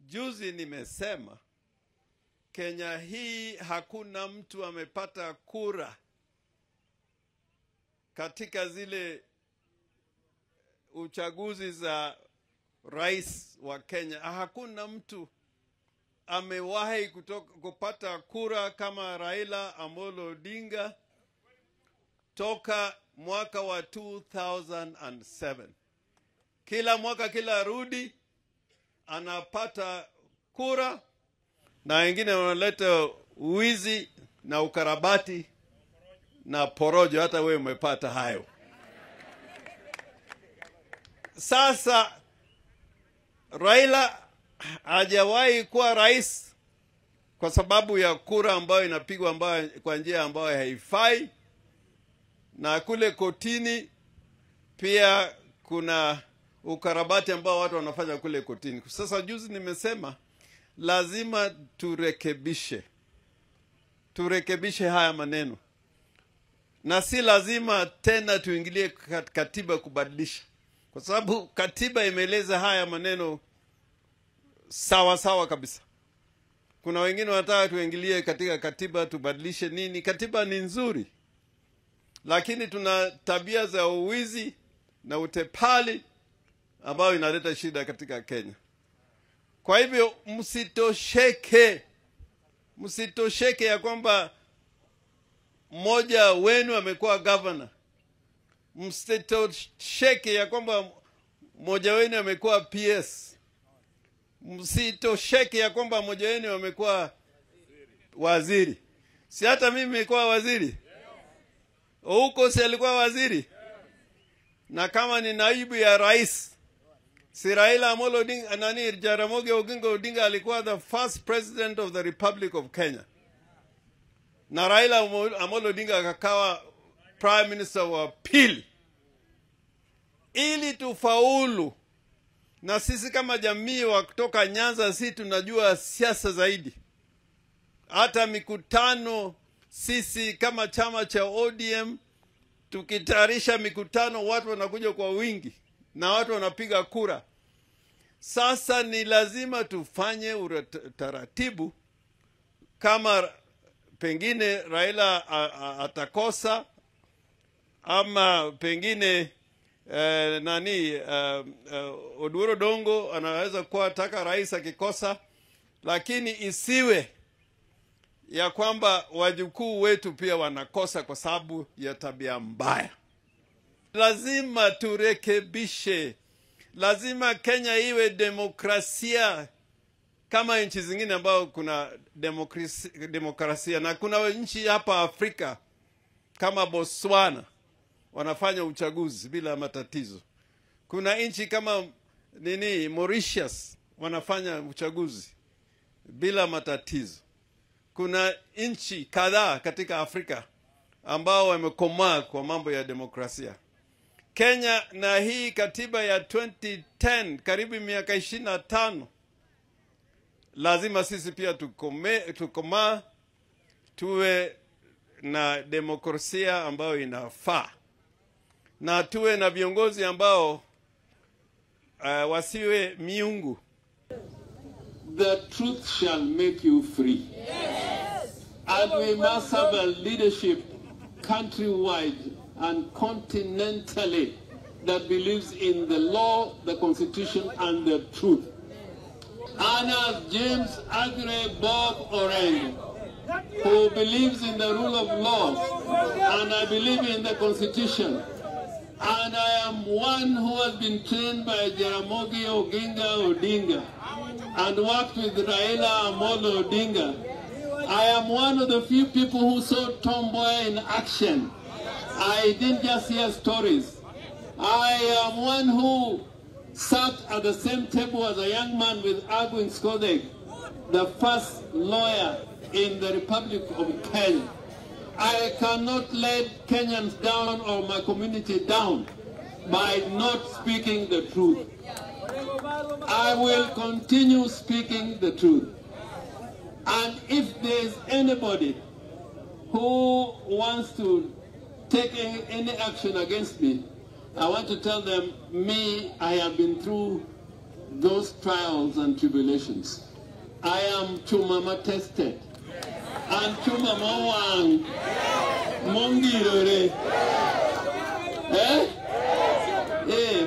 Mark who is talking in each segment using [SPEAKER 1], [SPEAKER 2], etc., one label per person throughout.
[SPEAKER 1] Juzi nimesema Kenya hii hakuna mtu amepata kura katika zile uchaguzi za rais wa Kenya. Hakuna mtu amewahi kupata kura kama Raila Amolo Odinga toka mwaka wa 2007. Kila mwaka kila rudi anapata kura, na wengine wanaleta uwizi na ukarabati na porojo. Hata wewe umepata hayo. Sasa Raila hajawahi kuwa rais kwa sababu ya kura ambayo inapigwa kwa njia ambayo haifai, na kule kotini pia kuna ukarabati ambao watu wanafanya kule kotini. Sasa juzi nimesema lazima turekebishe haya maneno, na si lazima tena tuingilie katiba kubadilisha, kwa sababu katiba imeeleza haya maneno sawa sawa kabisa. Kuna wengine wanataka tuingilie katika katiba tubadilishe nini. Katiba ni nzuri, lakini tuna tabia za uwizi na utepali ambao inaleta shida katika Kenya. Kwa hivyo msitosheke ya kwamba mmoja wenu amekuwa governor. Msitosheke ya kwamba mmoja wenu amekuwa PS. Msitosheke ya kwamba mmoja wenu amekuwa waziri. Si hata mimi nimekuwa waziri. Huko si alikuwa waziri. Na kama ni naibu ya rais, si Raila Amolo Odinga, Jaramogi Oginga Odinga alikuwa the first president of the Republic of Kenya. Na Raila Amolo Odinga akakawa prime minister wa pili. Ili tufaulu, na sisi kama jamii wa kutoka Nyanza, sisi tunajua siasa zaidi. Hata mikutano, sisi kama chama cha ODM tukitayarisha mikutano, watu wanakuja kwa wingi na watu wanapiga kura. Sasa ni lazima tufanye utaratibu. Kama pengine Raila atakosa, ama pengine Oduro Dongo anaweza kuwa taka rais akikosa, lakini isiwe ya kwamba wajukuu wetu pia wanakosa kwa sababu ya tabia mbaya. Lazima turekebishe. Lazima Kenya iwe demokrasia kama nchi zingine ambao kuna demokrasia. Na kuna nchi hapa Afrika kama Botswana wanafanya uchaguzi bila matatizo. Kuna nchi kama Mauritius wanafanya uchaguzi bila matatizo. Kuna nchi kadhaa katika Afrika ambao wamekomaa kwa mambo ya demokrasia. Kenya na hii katiba ya 2010, karibu miaka 25, lazima sisi pia tukomaa, tuwe na demokrasia ambayo inafaa, na tuwe na viongozi ambao wasiwe miungu.
[SPEAKER 2] The truth shall make you free. Yes. And we must have a leadership countrywide and continentally that believes in the law, the constitution, and the truth. And as James Agre Bob Orengo, who believes in the rule of law, and I believe in the constitution, and I am one who has been trained by Jaramogi Oginga Odinga and worked with Raila Amolo Odinga. I am one of the few people who saw Tom Mboya in action. I didn't just hear stories. I am one who sat at the same table as a young man with Agu Nkodeg, the first lawyer in the Republic of Kenya. I cannot let Kenyans down or my community down by not speaking the truth. I will continue speaking the truth. And if there is anybody who wants to take any action against me, I want to tell them, I have been through those trials and tribulations. I am chumama tested. And chumama wang mongirore.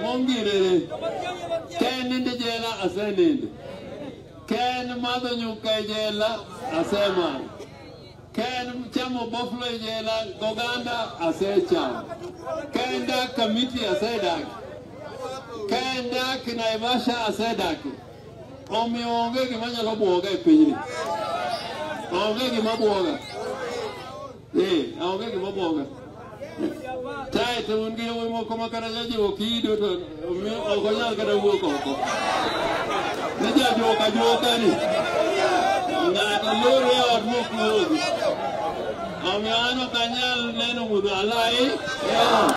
[SPEAKER 2] Mongirore. Ken in the jela ascended. Ken mother nyuka jela asema. Ken chamo buffalo jela goganda asecha. Ken da committee asedak. Ken da kinaivasha asedak. Omi onge ki manya lobuoga e pinyi. Onge ki mabuoga. Onge ki mabuoga. Tai to ungi mo koma kana jaji okido to ogonya kana wuoko. Ni jaji okajoka ni. Na kalore or mo kuogi. Omi ano kanyal neno mudalai.